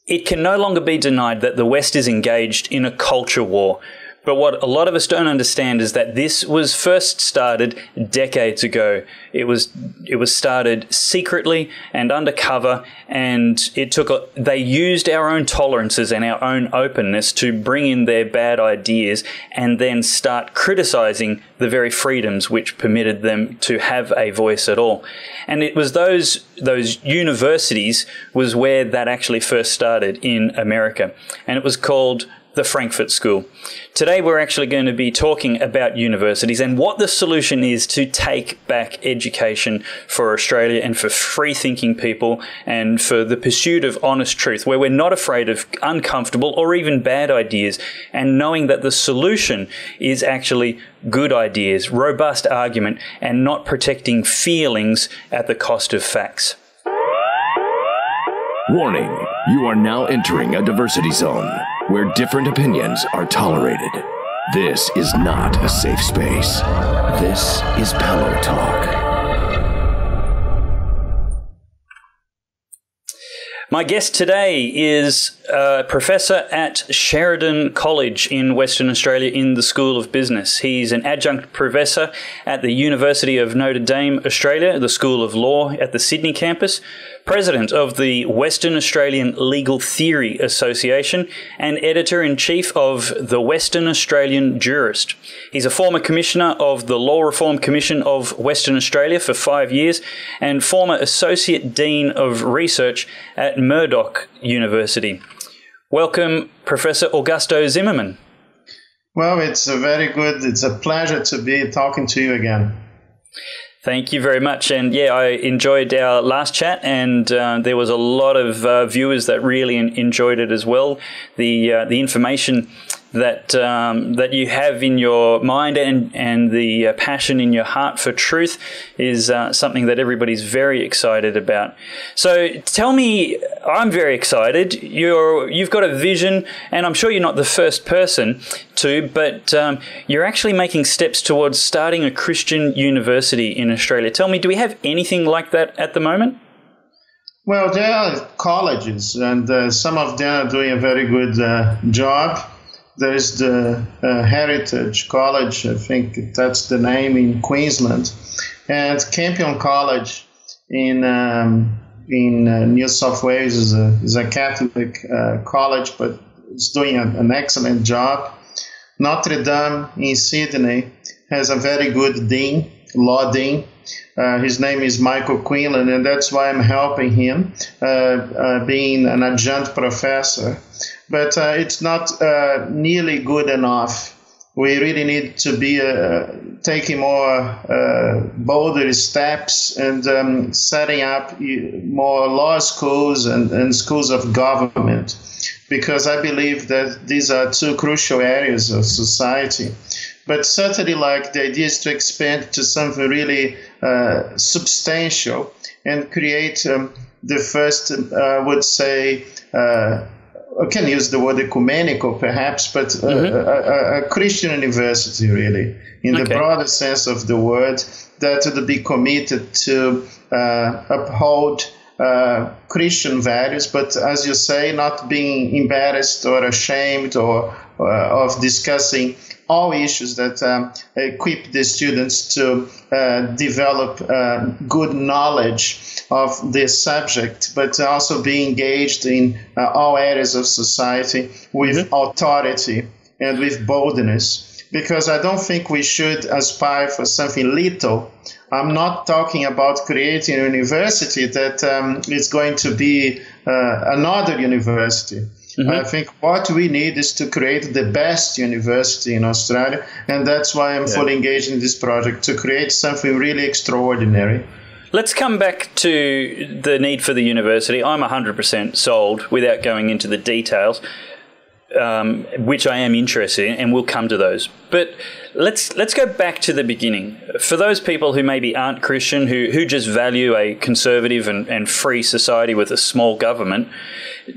it can no longer be denied that the West is engaged in a culture war. But what a lot of us don't understand is that this was first started decades ago. It was started secretly and undercover, and they used our own tolerances and our own openness to bring in their bad ideas and then start criticizing the very freedoms which permitted them to have a voice at all. And it was those universities was where that actually first started in America, and it was called the Frankfurt School. Today we're actually going to be talking about universities and what the solution is to take back education for Australia and for free-thinking people and for the pursuit of honest truth, where we're not afraid of uncomfortable or even bad ideas, and knowing that the solution is actually good ideas, robust argument, and not protecting feelings at the cost of facts. Warning, you are now entering a diversity zone where different opinions are tolerated. This is not a safe space. This is Pellowe Talk. My guest today is a professor at Sheridan College in Western Australia in the School of Business. He's an adjunct professor at the University of Notre Dame, Australia, the School of Law at the Sydney campus, president of the Western Australian Legal Theory Association, and editor-in-chief of the Western Australian Jurist. He's a former commissioner of the Law Reform Commission of Western Australia for 5 years and former associate dean of research at Murdoch University. Welcome, Professor Augusto Zimmerman. Well, it's a pleasure to be talking to you again. Thank you very much. And yeah, I enjoyed our last chat, and there was a lot of viewers that really enjoyed it as well. The information that you have in your mind and the passion in your heart for truth is something that everybody's very excited about. So tell me, I'm very excited. You've got a vision, and I'm sure you're not the first person to, but you're actually making steps towards starting a Christian university in Australia. Tell me, do we have anything like that at the moment? Well, there are colleges, and some of them are doing a very good job. There is the Heritage College, I think that's the name, in Queensland, and Campion College in New South Wales is a Catholic college, but it's doing an excellent job. Notre Dame in Sydney has a very good dean, law dean. His name is Michael Quinlan, and that's why I'm helping him, being an adjunct professor. But it's not nearly good enough. We really need to be taking more bolder steps and setting up more law schools and schools of government, because I believe that these are two crucial areas of society. But certainly, like, the idea is to expand to something really substantial and create the first, I would say, I can use the word ecumenical perhaps, but a Christian university, really, in the broader sense of the word, that would be committed to uphold Christian values, but as you say, not being embarrassed or ashamed or of discussing all issues that equip the students to develop good knowledge of this subject, but also be engaged in all areas of society with authority and with boldness. Because I don't think we should aspire for something little. I'm not talking about creating a university that is going to be another university. I think what we need is to create the best university in Australia, and that's why I'm fully engaged in this project, to create something really extraordinary. Let's come back to the need for the university. I'm 100% sold without going into the details, which I am interested in, and we'll come to those. But let's go back to the beginning. For those people who maybe aren't Christian, who just value a conservative and free society with a small government,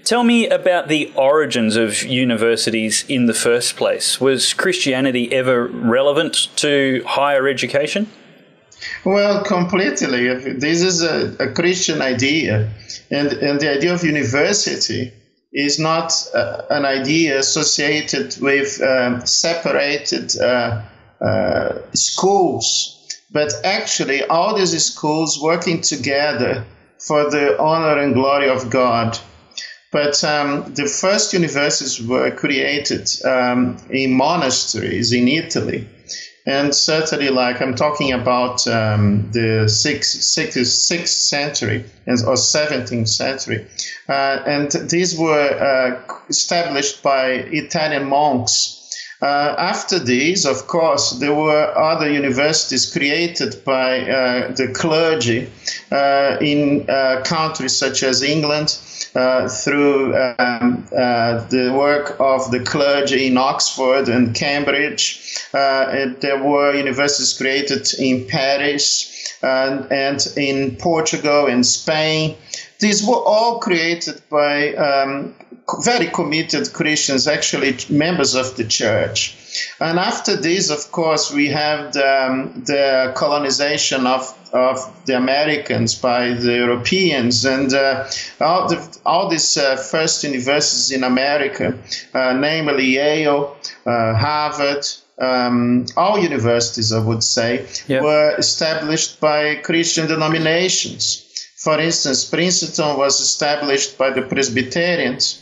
tell me about the origins of universities in the first place. Was Christianity ever relevant to higher education? Well, completely. This is a Christian idea. And the idea of university is not an idea associated with separated schools, but actually all these schools working together for the honor and glory of God. But the first universities were created in monasteries in Italy. And certainly, like I'm talking about the 6th century or 17th century. And these were established by Italian monks. After these, of course, there were other universities created by the clergy in countries such as England, through the work of the clergy in Oxford and Cambridge. There were universities created in Paris and in Portugal and Spain. These were all created by very committed Christians, actually members of the church. And after this, of course, we have the colonization of the Americans by the Europeans, and all these first universities in America, namely Yale, Harvard, all universities, I would say, were established by Christian denominations. For instance, Princeton was established by the Presbyterians,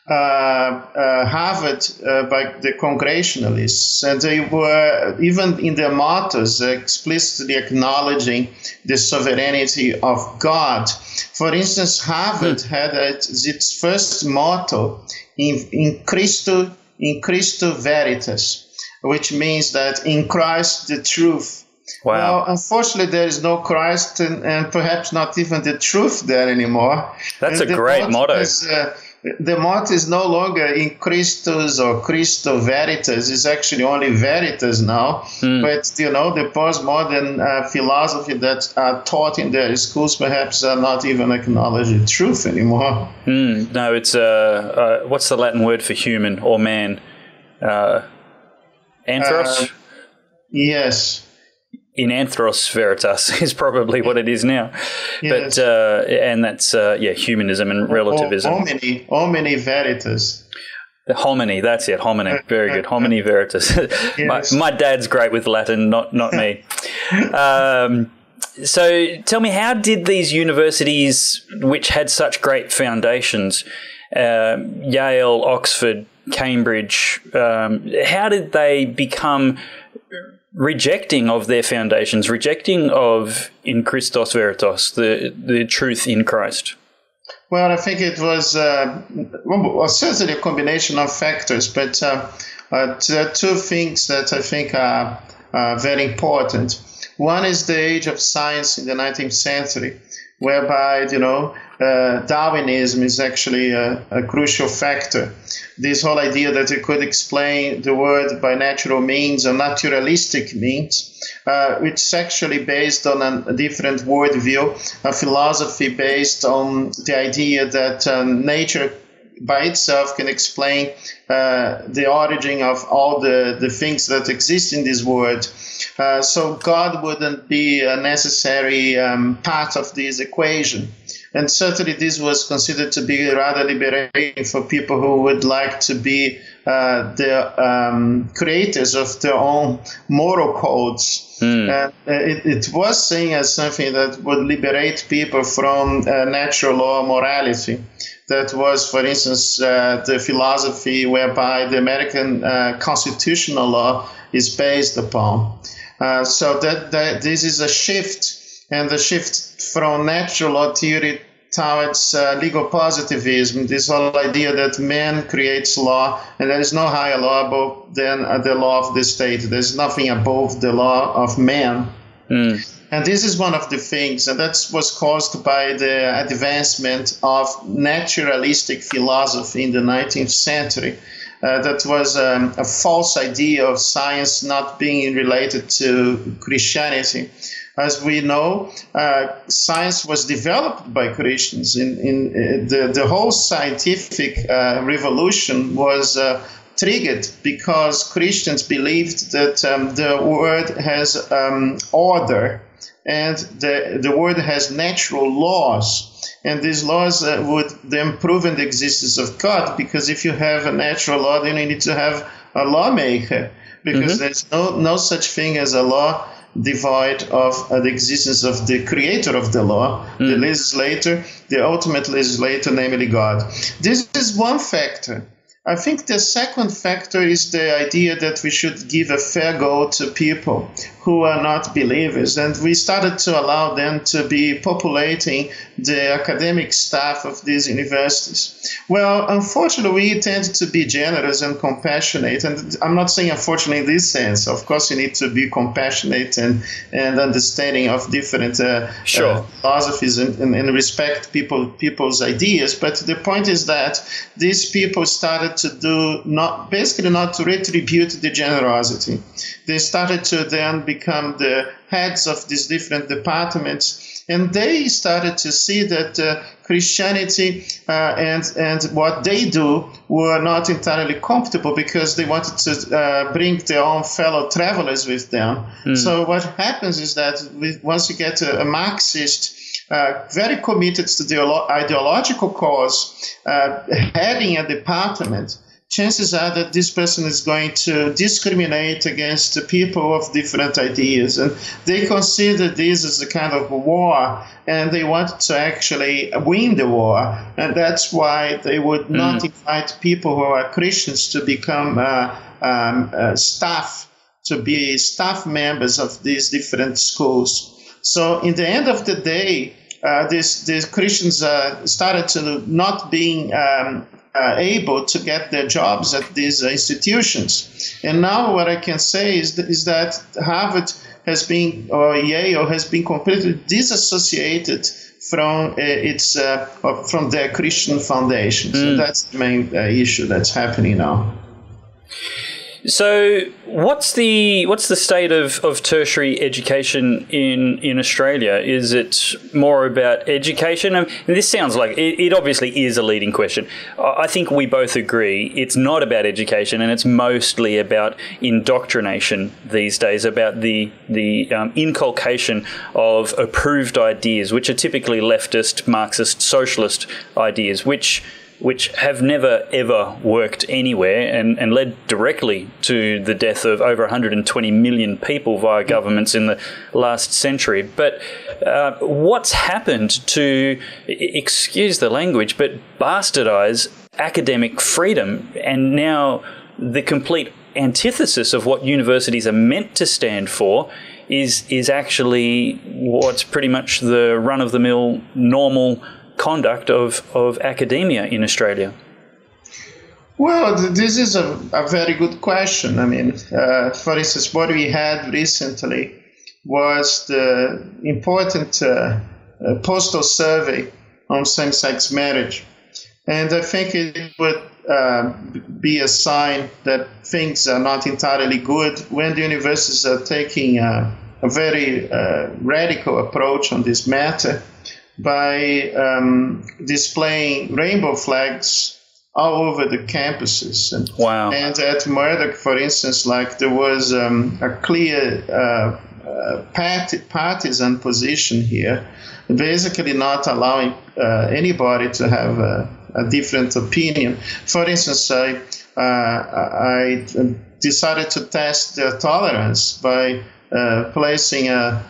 Harvard by the Congregationalists, and they were, even in their mottos, explicitly acknowledging the sovereignty of God. For instance, Harvard had its first motto in Christo Veritas, which means that in Christ the truth. Wow. Well, unfortunately, there is no Christ and perhaps not even the truth there anymore. That's a great motto. The motto is no longer in Christus or Christo Veritas. It's actually only Veritas now. But, the postmodern philosophy that are taught in their schools perhaps are not even acknowledging truth anymore. No, it's, what's the Latin word for human or man? Anthros? Yes. In Anthros Veritas is probably what it is now. Yes. But and that's humanism and relativism. Homini Veritas. The hominy, that's it. Hominy, very good. Homini Veritas. Yes. my dad's great with Latin, not me. So tell me, how did these universities, which had such great foundations, Yale, Oxford, Cambridge, how did they become rejecting of their foundations, rejecting of in Christos Veritas, the truth in Christ? Well, I think it was certainly a combination of factors, but there are two things that I think are very important. One is the age of science in the 19th century, whereby, Darwinism is actually a crucial factor. This whole idea that you could explain the world by natural means or naturalistic means, which is actually based on a different worldview, a philosophy based on the idea that nature by itself can explain the origin of all the things that exist in this world. So God wouldn't be a necessary part of this equation. And certainly this was considered to be rather liberating for people who would like to be the creators of their own moral codes. It was seen as something that would liberate people from natural law morality. That was, for instance, the philosophy whereby the American constitutional law is based upon. So that this is a shift, and the shift from natural law theory towards legal positivism, this whole idea that man creates law and there is no higher law above than the law of the state. There's nothing above the law of man. And this is one of the things, and that was caused by the advancement of naturalistic philosophy in the 19th century. That was a false idea of science not being related to Christianity. As we know, science was developed by Christians. The whole scientific revolution was triggered because Christians believed that the world has order and the world has natural laws. And these laws would then prove the existence of God, because if you have a natural law, then you need to have a lawmaker, because there's no such thing as a law devoid of the existence of the creator of the law, the legislator, the ultimate legislator, namely God. This is one factor. I think the second factor is the idea that we should give a fair go to people who are not believers. And we started to allow them to be populating the academic staff of these universities. Well, unfortunately, we tend to be generous and compassionate. And I'm not saying unfortunately in this sense. Of course, you need to be compassionate and understanding of different philosophies and respect people's ideas. But the point is that these people started to not to retribute the generosity. They started to then become the heads of these different departments, and they started to see that Christianity and what they do were not entirely compatible, because they wanted to bring their own fellow travelers with them. So what happens is that once you get a Marxist very committed to the ideological cause heading a department, chances are that this person is going to discriminate against the people of different ideas. And they consider this as a kind of war, and they want to actually win the war. And that's why they would not invite people who are Christians to become staff, to be staff members of these different schools. So in the end of the day, these Christians started to not being able to get their jobs at these institutions. And now what I can say is that Harvard has been, or Yale has been completely disassociated from from their Christian foundations. And that's the main issue that's happening now. So what's the state of tertiary education in Australia? Is it more about education? And this sounds like it obviously is a leading question. I think we both agree it's not about education, and it's mostly about indoctrination these days, about the inculcation of approved ideas, which are typically leftist, Marxist, socialist ideas, which have never, ever worked anywhere and led directly to the death of over 120 million people via governments in the last century. But what's happened to, excuse the language, but bastardize academic freedom, and now the complete antithesis of what universities are meant to stand for is actually what's pretty much the run-of-the-mill normal conduct of academia in Australia? Well, this is a very good question. I mean, for instance, what we had recently was the important postal survey on same-sex marriage. And I think it would be a sign that things are not entirely good when the universities are taking a very radical approach on this matter, by displaying rainbow flags all over the campuses. Wow. And at Murdoch, for instance, there was a clear partisan position here, basically not allowing anybody to have a different opinion. For instance, I decided to test their tolerance by placing a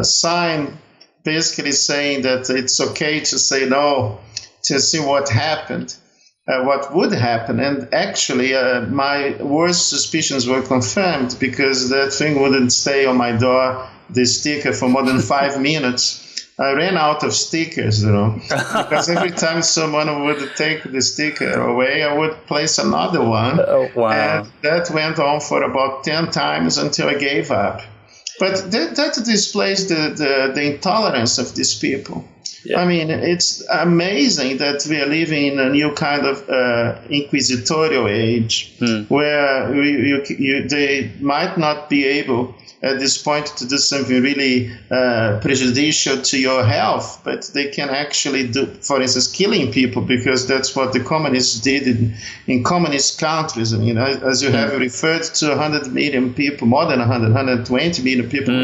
sign basically saying that it's okay to say no, to see what happened, what would happen. And actually, my worst suspicions were confirmed, because that thing wouldn't stay on my door, the sticker, for more than 5 minutes. I ran out of stickers, because every time someone would take the sticker away, I would place another one. Oh, wow. And that went on for about 10 times until I gave up. But that displays the intolerance of these people. Yeah. I mean, it's amazing that we are living in a new kind of inquisitorial age, where they might not be able at this point to do something really prejudicial to your health, but they can actually do, for instance, killing people, because that's what the communists did in communist countries. I mean, as you have referred to, 100 million people, more than 120 million people,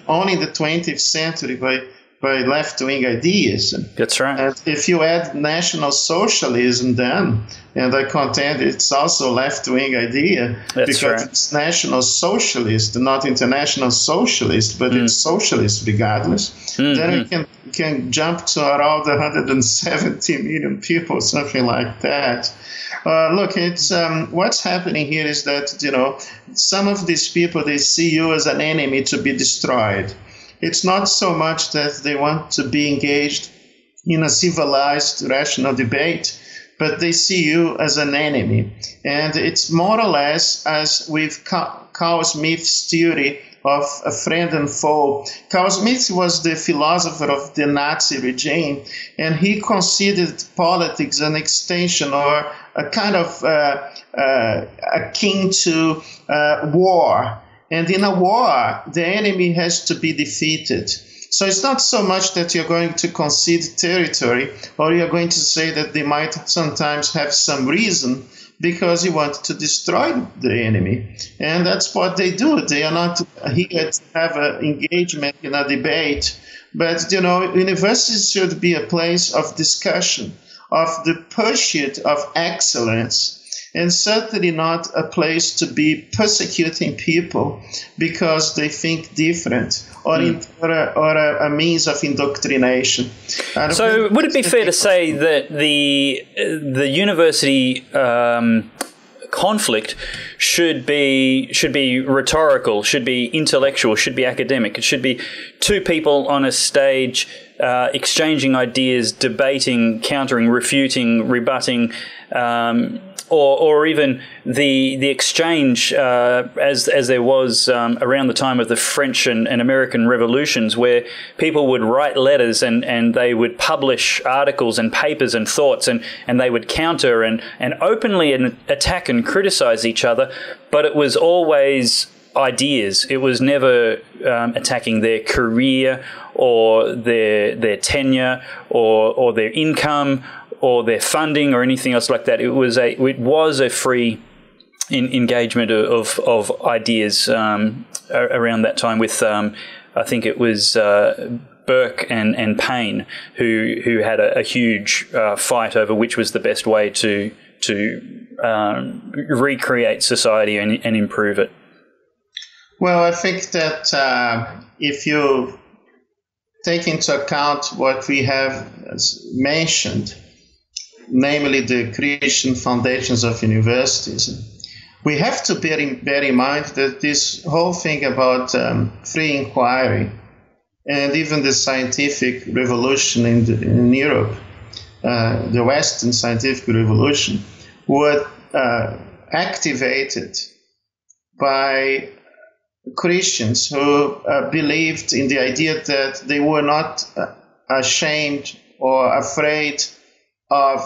only in the 20th century, by by left-wing ideas. That's right. And if you add National Socialism then, and I contend it's also a left-wing idea, because it's National Socialist, not International Socialist, but it's socialist regardless, then we can jump to around 170 million people, something like that. Look, it's what's happening here is that, some of these people, they see you as an enemy to be destroyed. It's not so much that they want to be engaged in a civilized, rational debate, but they see you as an enemy. And it's more or less as with Carl Smith's theory of a friend and foe. Carl Smith was the philosopher of the Nazi regime, and he considered politics an extension or a kind of akin to war. And in a war, the enemy has to be defeated. So it's not so much that you're going to concede territory, or you're going to say that they might sometimes have some reason because you want to destroy the enemy. And that's what they do. They are not here to have an engagement in a debate. But, universities should be a place of discussion, of the pursuit of excellence, and certainly not a place to be persecuting people because they think different or a means of indoctrination. So would it be fair to say that the university conflict should be rhetorical, should be intellectual, should be academic? It should be two people on a stage exchanging ideas, debating, countering, refuting, rebutting, or even the exchange as there was around the time of the French and American revolutions, where people would write letters and they would publish articles and papers and thoughts and they would counter and openly attack and criticize each other, but it was always ideas. It was never attacking their career or their tenure or their income or their funding or anything else like that. It was a free engagement of ideas around that time with I think it was Burke and Payne who had a huge fight over which was the best way to recreate society and improve it. Well, I think that if you take into account what we have mentioned, namely the Christian foundations of universities, we have to bear in mind that this whole thing about free inquiry and even the scientific revolution in Europe, the Western scientific revolution, were activated by Christians who believed in the idea that they were not ashamed or afraid of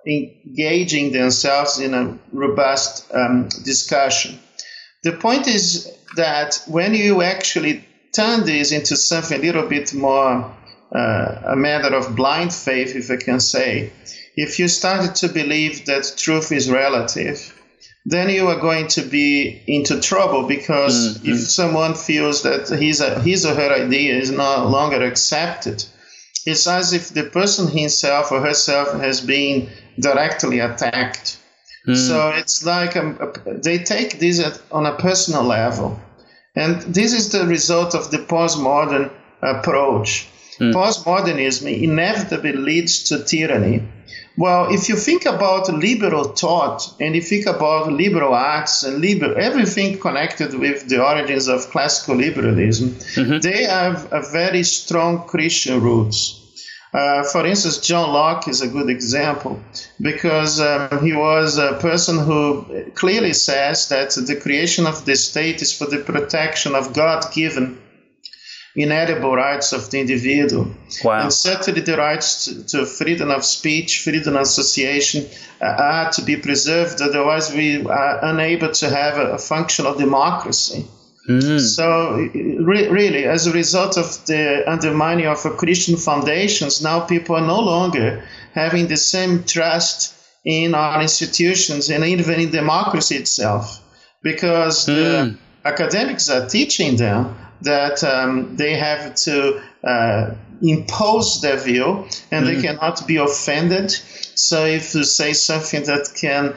engaging themselves in a robust discussion. The point is that when you actually turn this into something a little bit more a matter of blind faith, if I can say, if you started to believe that truth is relative, then you are going to be into trouble, because if someone feels that his or her idea is no longer accepted, it's as if the person himself or herself has been directly attacked. So it's like they take this on a personal level. And this is the result of the postmodern approach. Postmodernism inevitably leads to tyranny. Well, if you think about liberal thought and you think about liberal arts and everything connected with the origins of classical liberalism, they have a very strong Christian roots. For instance, John Locke is a good example, because he was a person who clearly says that the creation of the state is for the protection of God-given inalienable rights of the individual. Wow. And certainly the rights to freedom of speech, freedom of association are to be preserved, otherwise we are unable to have a functional democracy. So really, as a result of the undermining of Christian foundations, now people are no longer having the same trust in our institutions and even in democracy itself, because the academics are teaching them that they have to impose their view, and they cannot be offended. So if you say something that can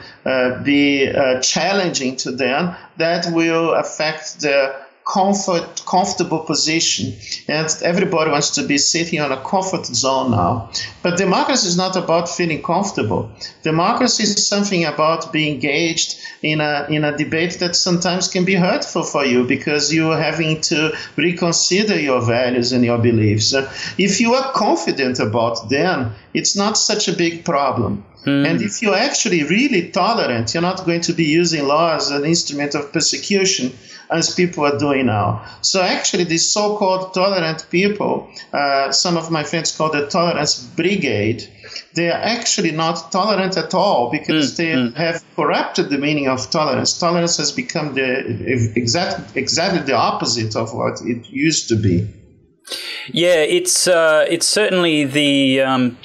be challenging to them, that will affect their comfortable position, and everybody wants to be sitting on a comfort zone now. But democracy is not about feeling comfortable. Democracy is something about being engaged in a debate that sometimes can be hurtful for you, because you are having to reconsider your values and your beliefs. If you are confident about them, it's not such a big problem. And if you're actually really tolerant, you're not going to be using law as an instrument of persecution, as people are doing now. So actually, these so-called tolerant people, some of my friends call the tolerance brigade, they are actually not tolerant at all, because they have corrupted the meaning of tolerance. Tolerance has become exactly the opposite of what it used to be. Yeah, it's certainly the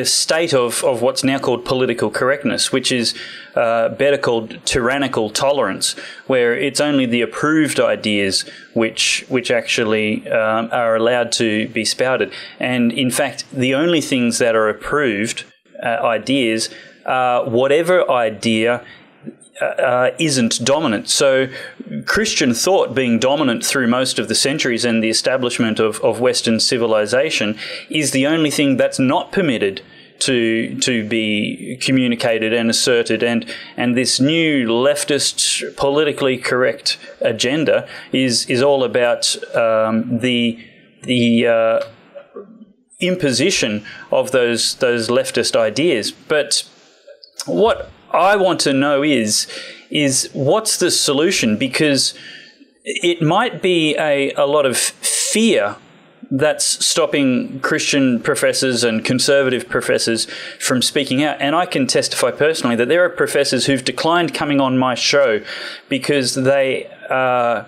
state of what's now called political correctness, which is better called tyrannical tolerance, where it's only the approved ideas which actually are allowed to be spouted. And in fact, the only things that are approved ideas are whatever idea isn't dominant. So Christian thought being dominant through most of the centuries and the establishment of Western civilization is the only thing that's not permitted to be communicated and asserted. And this new leftist politically correct agenda is all about the imposition of those leftist ideas. But what I want to know is what's the solution? Because it might be a lot of fear that's stopping Christian professors and conservative professors from speaking out. And I can testify personally that there are professors who've declined coming on my show because they are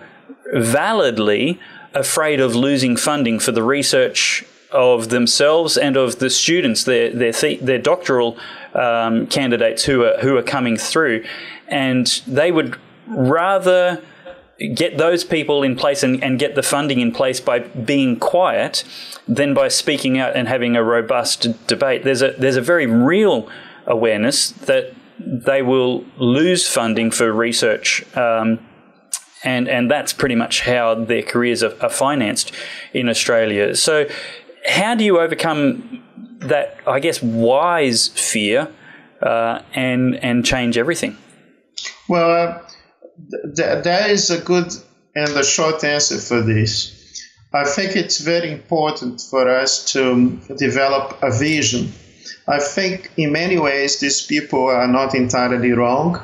validly afraid of losing funding for the research of themselves and of the students, their doctoral candidates who are coming through, and they would rather get those people in place and get the funding in place by being quiet than by speaking out and having a robust debate. There's a very real awareness that they will lose funding for research, and that's pretty much how their careers are financed in Australia. So how do you overcome that, I guess, wise fear and change everything? Well, there is a good and a short answer for this. I think it's very important for us to develop a vision. I think in many ways these people are not entirely wrong,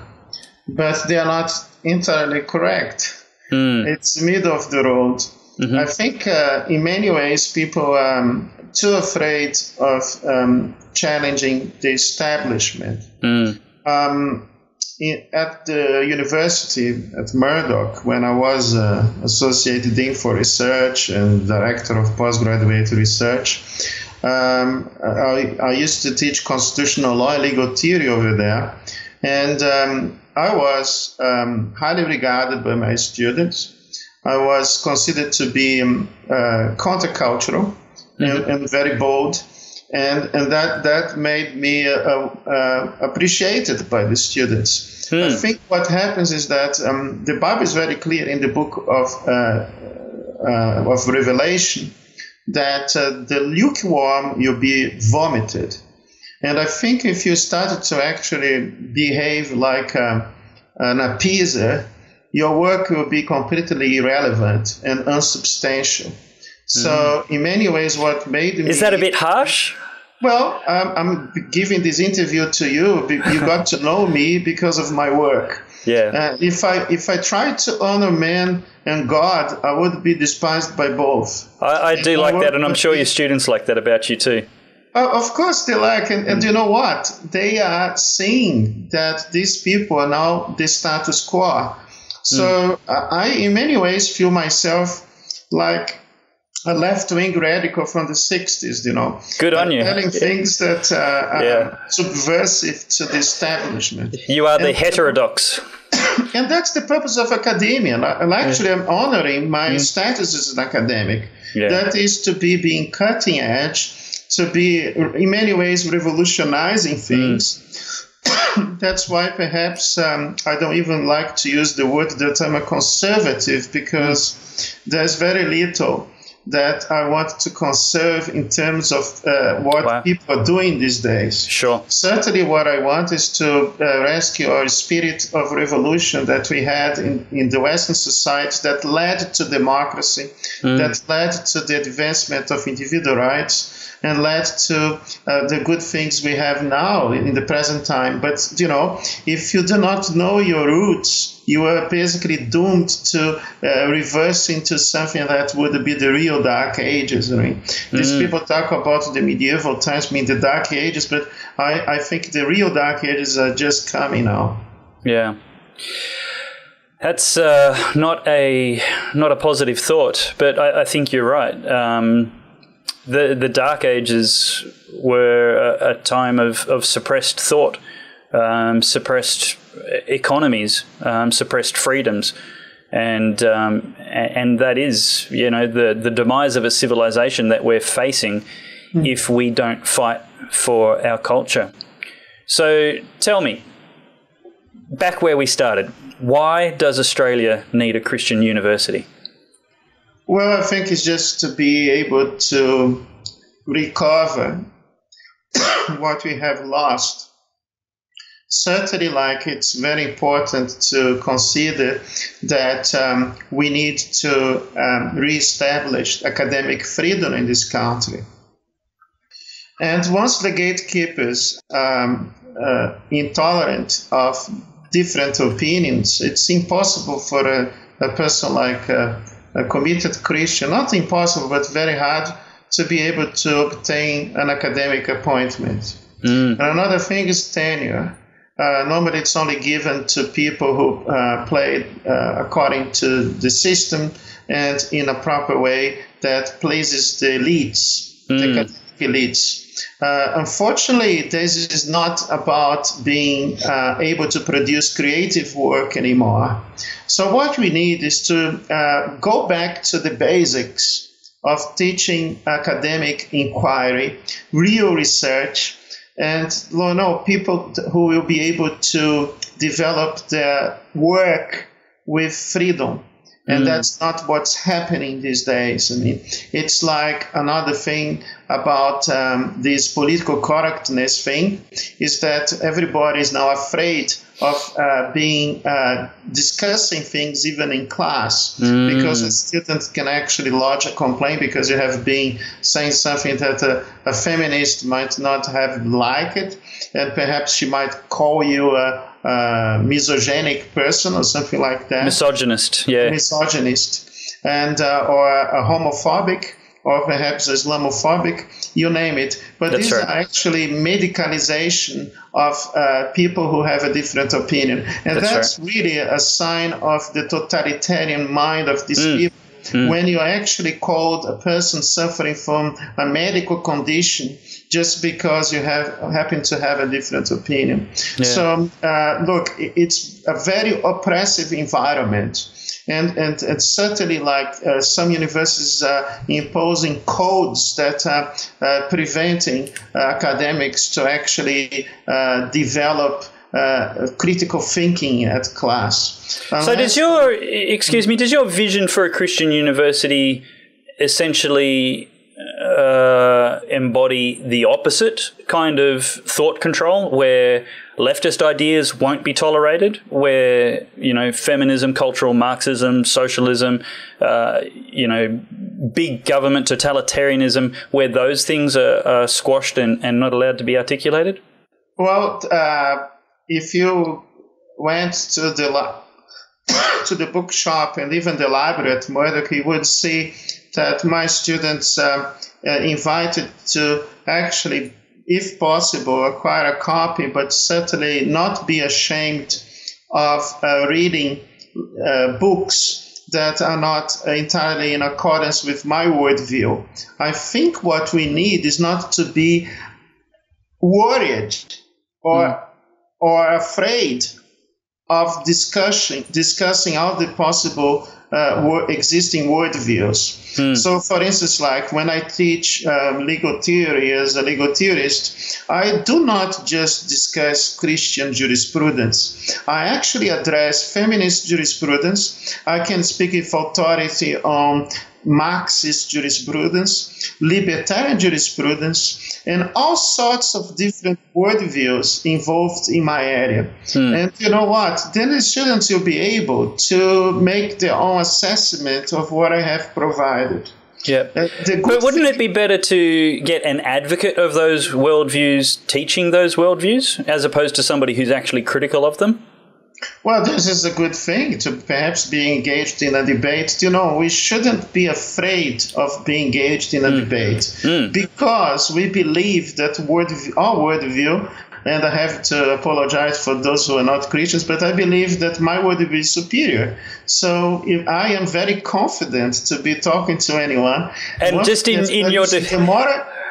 but they are not entirely correct. It's middle of the road. I think in many ways people are too afraid of challenging the establishment. At the university at Murdoch, when I was Associate Dean for Research and Director of Postgraduate Research, I used to teach constitutional law and legal theory over there. And I was highly regarded by my students. I was considered to be countercultural and very bold. And that made me appreciated by the students. I think what happens is that the Bible is very clear in the book of Revelation that the lukewarm you'll be vomited. And I think if you started to actually behave like an appeaser, your work will be completely irrelevant and unsubstantial. So in many ways, what made me... Is that a bit harsh? Well, I'm giving this interview to you. You got to know me because of my work. Yeah. If I tried to honor man and God, I would be despised by both. I do like that, and I'm sure your students like that about you too. Of course they like, and you know what? They are seeing that these people are now the status quo. So I, in many ways, feel myself like a left-wing radical from the 60s, you know. Good on you. Telling things that are subversive to the establishment. You are the heterodox. And that's the purpose of academia. And actually, I'm honoring my status as an academic. Yeah. That is to be being cutting edge, to be in many ways revolutionizing things. That's why perhaps I don't even like to use the word that I'm a conservative, because there's very little that I want to conserve in terms of what people are doing these days. Sure. Certainly what I want is to rescue our spirit of revolution that we had in the Western society that led to democracy, that led to the advancement of individual rights, and led to the good things we have now in the present time. But, if you do not know your roots, you are basically doomed to reverse into something that would be the real Dark Ages. I mean, these people talk about the medieval times, the Dark Ages, but I think the real Dark Ages are just coming now. Yeah. That's not a positive thought, but I think you're right. The Dark Ages were a time of suppressed thought, suppressed economies, suppressed freedoms, and that is, the demise of a civilization that we're facing if we don't fight for our culture. So tell me, back where we started, why does Australia need a Christian university? Well, I think it's just to be able to recover what we have lost. Certainly, it's very important to consider that we need to reestablish academic freedom in this country. And once the gatekeepers are intolerant of different opinions, it's impossible for a person like a committed Christian, not impossible, but very hard to be able to obtain an academic appointment. And another thing is tenure. Normally it's only given to people who played according to the system and in a proper way that pleases the elites, the academic elites. Unfortunately, this is not about being able to produce creative work anymore. So what we need is to go back to the basics of teaching academic inquiry, real research, and people who will be able to develop their work with freedom. And that's not what's happening these days. I mean, it's like another thing about this political correctness thing is that everybody is now afraid of discussing things even in class, because a student can actually lodge a complaint because you have been saying something that a feminist might not have liked, and perhaps she might call you a misogynic person or something like that. Misogynist, yeah. Misogynist, and or a homophobic, or perhaps Islamophobic, you name it. But these are actually medicalization of people who have a different opinion. And that's really a sign of the totalitarian mind of these people. When you actually called a person suffering from a medical condition just because you happen to have a different opinion. Yeah. So, look, it's a very oppressive environment. And certainly, some universities are imposing codes that are preventing academics to actually develop critical thinking at class. So does your vision for a Christian university essentially embody the opposite kind of thought control, where leftist ideas won't be tolerated, where, feminism, cultural Marxism, socialism, big government totalitarianism, where those things are squashed and not allowed to be articulated? Well, if you went to the bookshop and even the library at Murdoch, you would see that my students invited to actually, if possible, acquire a copy, but certainly not be ashamed of reading books that are not entirely in accordance with my worldview. I think what we need is not to be worried or afraid of discussing all the possible existing worldviews. So, for instance, like when I teach legal theory as a legal theorist, I do not just discuss Christian jurisprudence. I actually address feminist jurisprudence. I can speak with authority on Marxist jurisprudence, libertarian jurisprudence, and all sorts of different worldviews involved in my area. And you know what? Then the students will be able to make their own assessment of what I have provided. Yeah. But wouldn't it be better to get an advocate of those worldviews teaching those worldviews as opposed to somebody who's actually critical of them? Well, this is a good thing to perhaps be engaged in a debate. You know, we shouldn't be afraid of being engaged in a debate because we believe that our worldview, and I have to apologize for those who are not Christians, but I believe that my worldview is superior. So if I am very confident to be talking to anyone. And just in your...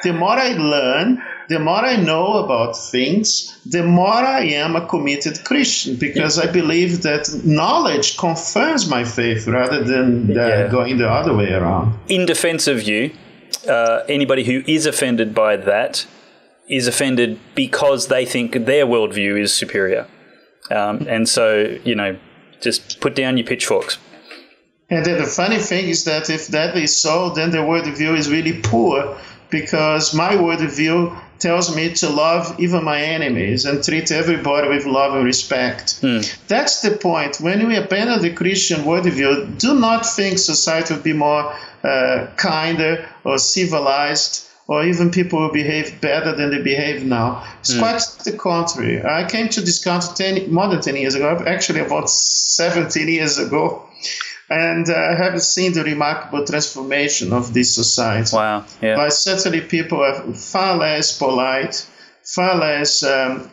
The more I learn, the more I know about things, the more I am a committed Christian, because I believe that knowledge confirms my faith rather than going the other way around. In defense of you, anybody who is offended by that is offended because they think their worldview is superior. And so, you know, just put down your pitchforks. And then the funny thing is that if that is so, then the worldview is really poor, because my worldview tells me to love even my enemies and treat everybody with love and respect. That's the point. When we abandon the Christian worldview, do not think society will be more kinder or civilized, or even people will behave better than they behave now. It's quite the contrary. I came to this country more than 10 years ago, actually about 17 years ago. And I have seen the remarkable transformation of this society. Wow. Yeah. But certainly people are far less polite, far less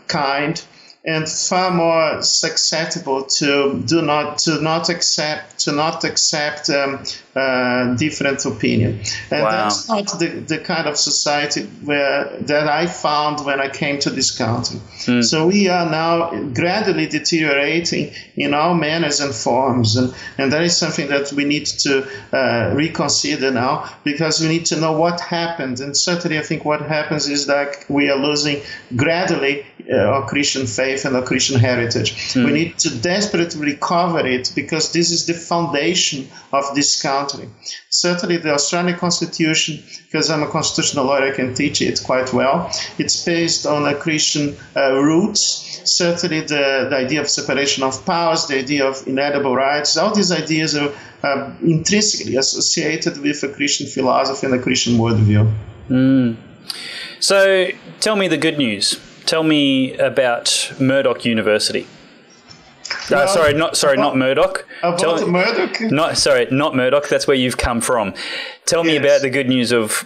kind, and far more susceptible to not accept different opinion. And that's not the kind of society that I found when I came to this country. So we are now gradually deteriorating in all manners and forms, and that is something that we need to reconsider now, because we need to know what happened. And certainly I think what happens is that we are losing gradually our Christian faith and our Christian heritage. We need to desperately recover it, because this is the foundation of this country. Certainly the Australian Constitution, because I'm a constitutional lawyer, I can teach it quite well. It's based on a Christian roots. Certainly the idea of separation of powers, the idea of inalienable rights, all these ideas are intrinsically associated with a Christian philosophy and a Christian worldview. So tell me the good news. Tell me about Murdoch University. Not Murdoch. About Murdoch? Not Murdoch. That's where you've come from. Tell me about the good news of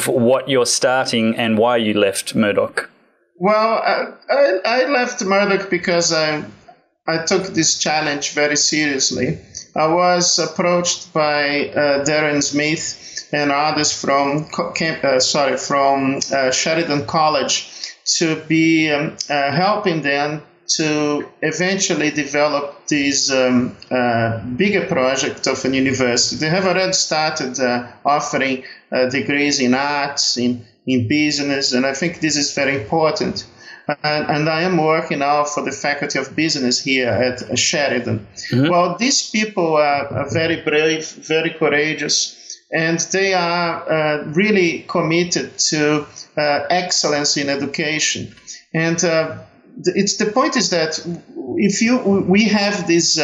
what you're starting and why you left Murdoch. Well, I left Murdoch because I took this challenge very seriously. I was approached by Darren Smith and others from Sheridan College to be helping them to eventually develop this bigger project of a university. They have already started offering degrees in arts, in business, and I think this is very important. And I am working now for the Faculty of Business here at Sheridan. Well, these people are very brave, very courageous, and they are really committed to excellence in education. And the point is that we have this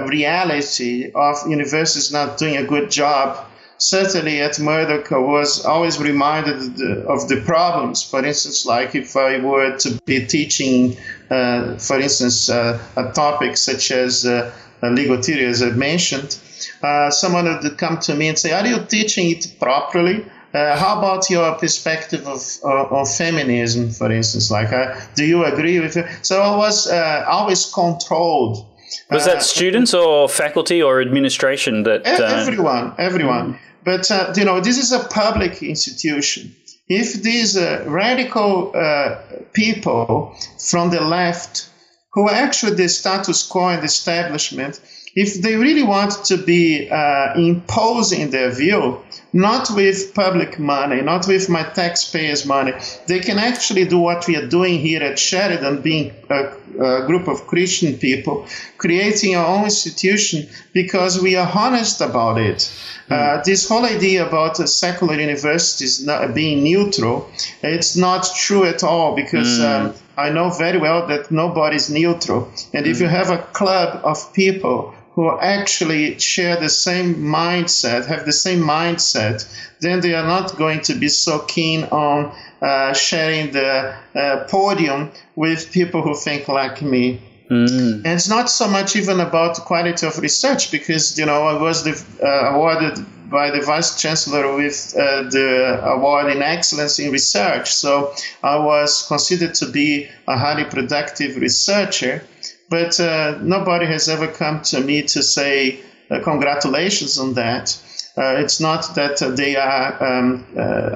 reality of universities not doing a good job. Certainly at Murdoch, I was always reminded of the problems. For instance, like if I were to be teaching, for instance, a topic such as legal theory, as I mentioned, someone would come to me and say, are you teaching it properly? How about your perspective of feminism, for instance? Like, do you agree with it? So I was always controlled. Was that students or faculty or administration? That Everyone. But, this is a public institution. If these radical people from the left who are actually the status quo and establishment, if they really want to be imposing their view, not with public money, not with my taxpayers' money, they can actually do what we are doing here at Sheridan, being a group of Christian people, creating our own institution because we are honest about it. This whole idea about secular universities not being neutral, it's not true at all, because I know very well that nobody's neutral. And if you have a club of people who actually share the same mindset, have the same mindset, then they are not going to be so keen on sharing the podium with people who think like me. And it's not so much even about the quality of research, because, I was awarded by the Vice-Chancellor with the award in excellence in research. So I was considered to be a highly productive researcher. But nobody has ever come to me to say congratulations on that. It's not that they are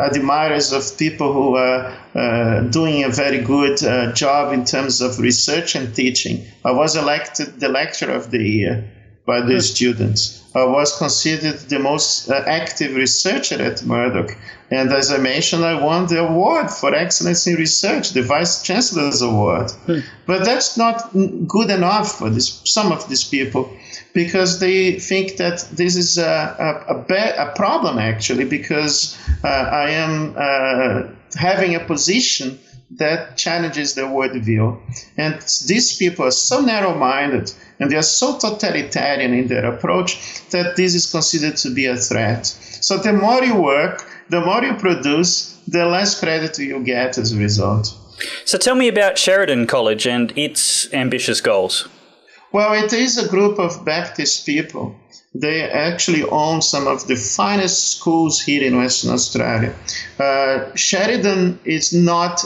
admirers of people who are doing a very good job in terms of research and teaching. I was elected the lecturer of the year by the students. I was considered the most active researcher at Murdoch. And as I mentioned, I won the award for excellence in research, the Vice-Chancellor's award. But that's not good enough for some of these people, because they think that this is a problem, actually, because I am having a position that challenges their worldview. And these people are so narrow-minded and they are so totalitarian in their approach that this is considered to be a threat. So the more you work, the more you produce, the less credit you get as a result. So tell me about Sheridan College and its ambitious goals. Well, it is a group of Baptist people. They actually own some of the finest schools here in Western Australia. Sheridan is not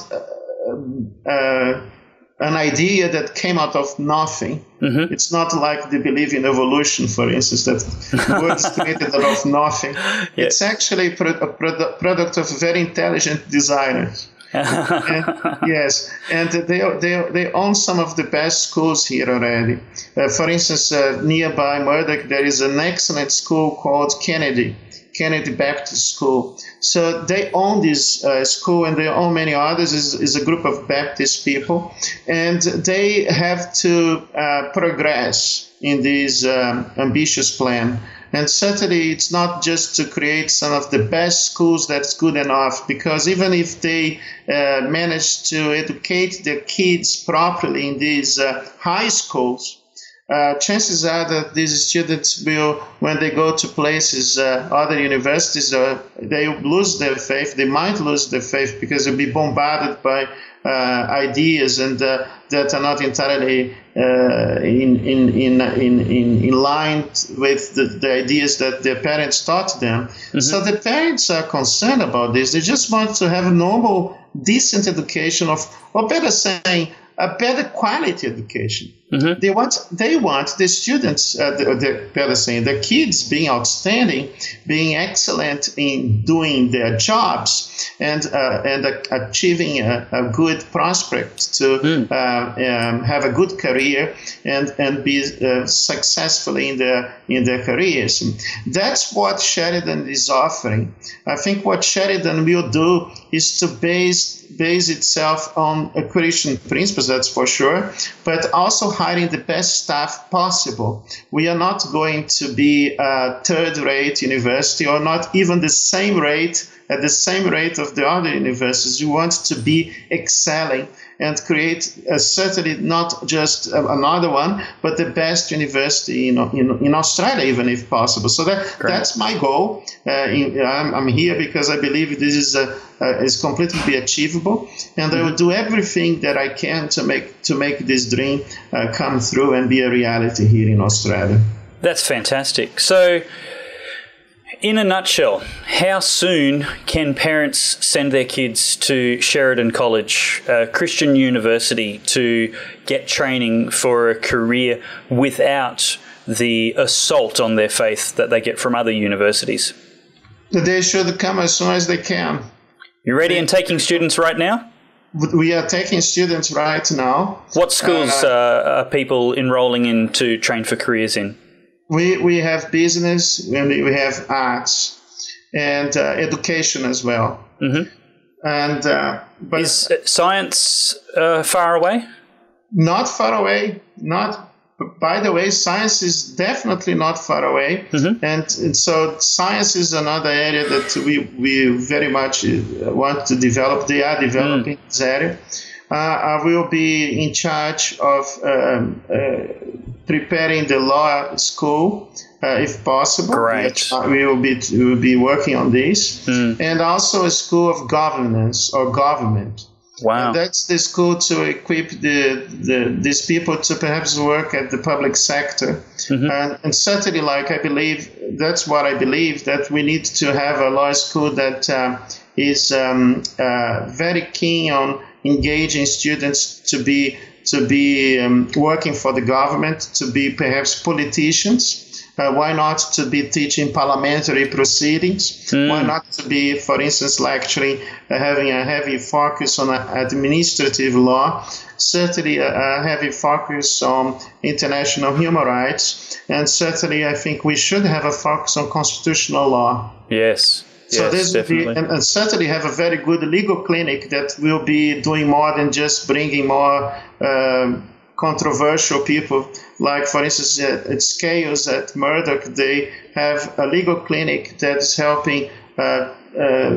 an idea that came out of nothing. It's not like they believe in evolution, for instance, that words created out of nothing. It's actually a product of very intelligent designers. Yes, and they own some of the best schools here already. For instance, nearby Murdoch, there is an excellent school called Kennedy Baptist School. So they own this school, and they own many others. Is a group of Baptist people, and they have to progress in this ambitious plan. And certainly it's not just to create some of the best schools that's good enough, because even if they manage to educate their kids properly in these high schools, chances are that these students will, when they go to places, other universities, they lose their faith. They might lose their faith because they'll be bombarded by ideas and that are not entirely in line with the ideas that their parents taught them. So the parents are concerned about this. They just want to have a normal, decent education or better saying, a better quality education. They want the students, the kids being outstanding, being excellent in doing their jobs, and achieving a good prospect to have a good career and be successful in their careers. That's what Sheridan is offering. I think what Sheridan will do is to base itself on Christian principles, that's for sure, but also hiring the best staff possible. We are not going to be a third-rate university, or not even the same rate at the same rate of the other universities. We want to be excelling and create certainly not just another one, but the best university in Australia, even if possible. So that's my goal. I'm here because I believe this is completely achievable, and I will do everything that I can to make this dream come through and be a reality here in Australia. That's fantastic. So, in a nutshell, how soon can parents send their kids to Sheridan College, a Christian university, to get training for a career without the assault on their faith that they get from other universities? They should come as soon as they can. You ready and taking students right now? We are taking students right now. What schools are people enrolling in to train for careers in? We have business, we have arts, and education as well. Mm-hmm. And but is science far away? Not far away. By the way, science is definitely not far away. Mm-hmm. And so science is another area that we very much want to develop. They are developing this area. I will be in charge of preparing the law school, if possible. Great. We will be working on this. And also a school of governance or government. Wow. And that's the school to equip these people to perhaps work at the public sector. Mm-hmm. And certainly, that's what I believe, that we need to have a law school that is very keen on engaging students to be working for the government, to be perhaps politicians. Why not to be teaching parliamentary proceedings? Why not to be, for instance, lecturing, having a heavy focus on administrative law, certainly a heavy focus on international human rights, and certainly I think we should have a focus on constitutional law. Yes. So this definitely. would be, and certainly have a very good legal clinic that will be doing more than just bringing more controversial people. Like, for instance, at Scales at Murdoch, they have a legal clinic that is helping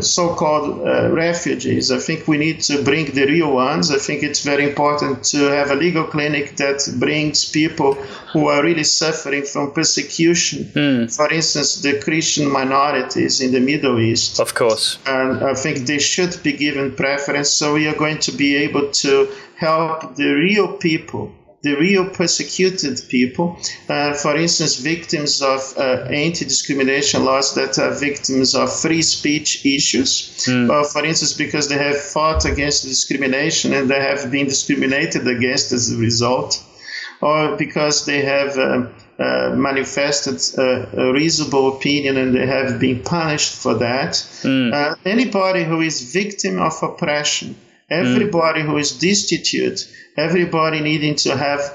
so-called refugees. I think we need to bring the real ones. I think it's very important to have a legal clinic that brings people who are really suffering from persecution. For instance, the Christian minorities in the Middle East. Of course. And I think they should be given preference. So we are going to be able to help the real people, the real persecuted people, for instance, victims of anti-discrimination laws that are victims of free speech issues, for instance, because they have fought against discrimination and they have been discriminated against as a result, or because they have manifested a reasonable opinion and they have been punished for that. Anybody who is victim of oppression, everybody who is destitute, everybody needing to have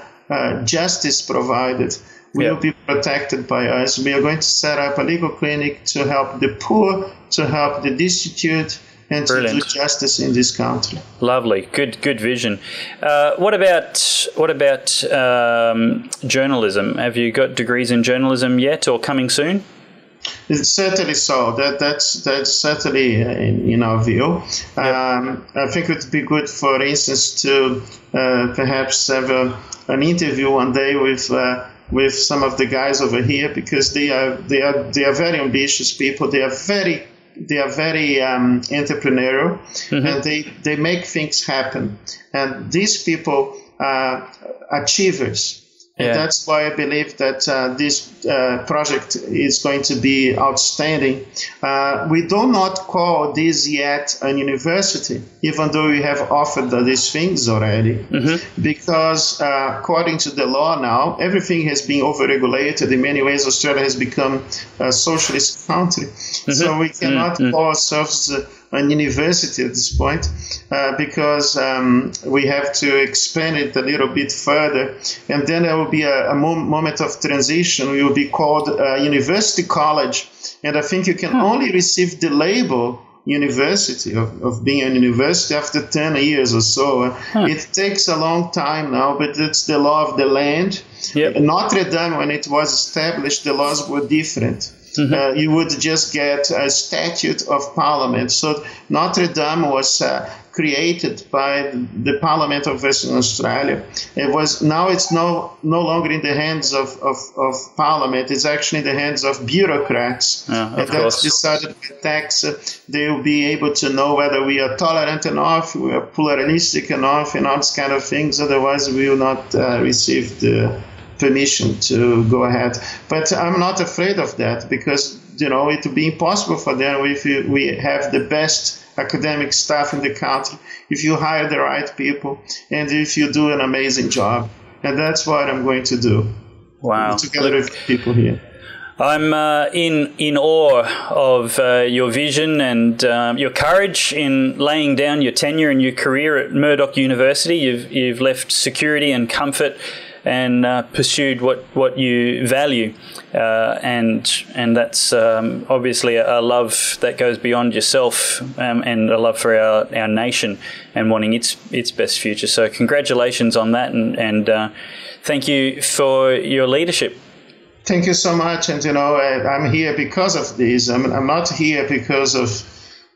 justice provided will be protected by us. We are going to set up a legal clinic to help the poor, to help the destitute, and Brilliant. to do justice in this country. Lovely, good vision. What about journalism? Have you got degrees in journalism yet, or coming soon? It's certainly so. That's certainly in our view. I think it would be good, for instance, to perhaps have an interview one day with some of the guys over here, because they are very ambitious people. They are very entrepreneurial, and they make things happen. And these people are achievers. And that's why I believe that this project is going to be outstanding. We do not call this yet an university, even though we have offered these things already, because according to the law now, everything has been overregulated. In many ways, Australia has become a socialist country. So we cannot call ourselves a university at this point, because we have to expand it a little bit further. And then there will be a moment of transition. We will be called University College. And I think you can only receive the label university, of being an university, after 10 years or so. It takes a long time now, but it's the law of the land. Notre Dame, when it was established, the laws were different. You would just get a statute of parliament. So Notre Dame was created by the Parliament of Western Australia. It's no longer in the hands of Parliament. It's actually in the hands of bureaucrats. And that's decided by tax. They will be able to know whether we are tolerant enough, we are pluralistic enough, and all these kind of things. Otherwise, we will not receive the permission to go ahead. But I'm not afraid of that, because it will be impossible for them if we have the best academic staff in the country, if you hire the right people, and if you do an amazing job. And that's what I'm going to do. Wow. Together with people here. I'm in awe of your vision and your courage in laying down your tenure and your career at Murdoch University. You've left security and comfort and pursued what you value, and that's obviously a love that goes beyond yourself, and a love for our nation and wanting its best future. So congratulations on that, and thank you for your leadership. Thank you so much. And, I'm here because of this. I'm not here because of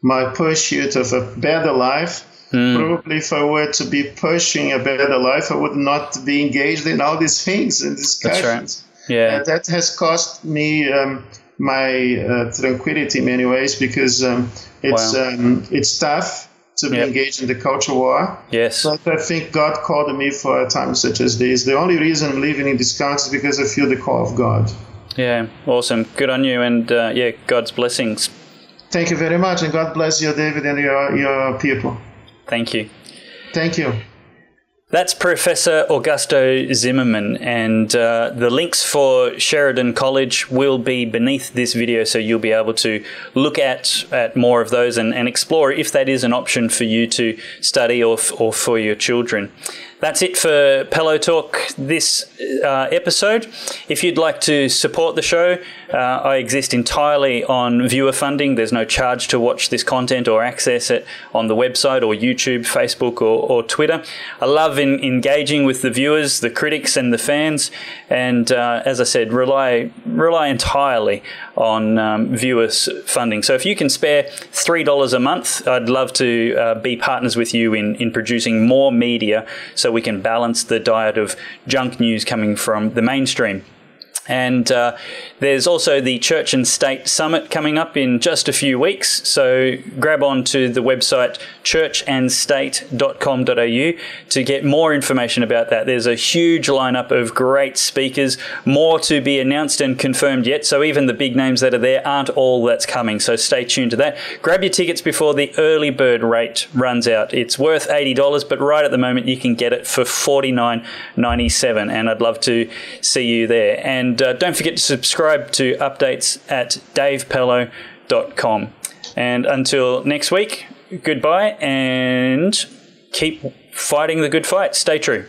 my pursuit of a better life. Probably if I were to be pushing a better life, I would not be engaged in all these things and discussions. That's right. Yeah. And that has cost me my tranquility in many ways, because it's tough to be engaged in the culture war. Yes. But I think God called me for a time such as this. The only reason I'm living in this country is because I feel the call of God. Yeah, awesome. Good on you, and God's blessings. Thank you very much, and God bless you, David, and your people. Thank you. Thank you. That's Professor Augusto Zimmerman, and the links for Sheridan College will be beneath this video, so you'll be able to look at more of those and explore if that is an option for you to study or for your children. That's it for Pellowe Talk this episode. If you'd like to support the show, I exist entirely on viewer funding. There's no charge to watch this content or access it on the website or YouTube, Facebook or Twitter. I love engaging with the viewers, the critics and the fans, and as I said, rely entirely on viewers funding. So if you can spare $3 a month, I'd love to be partners with you in producing more media so we can balance the diet of junk news coming from the mainstream. And there's also the Church and State Summit coming up in just a few weeks. So grab on to the website churchandstate.com.au to get more information about that. There's a huge lineup of great speakers, more to be announced and confirmed yet. So even the big names that are there aren't all that's coming. So stay tuned to that. Grab your tickets before the early bird rate runs out. It's worth $80, but right at the moment you can get it for $49.97. And I'd love to see you there. And don't forget to subscribe to updates at davepellowe.com. And until next week, goodbye and keep fighting the good fight. Stay true.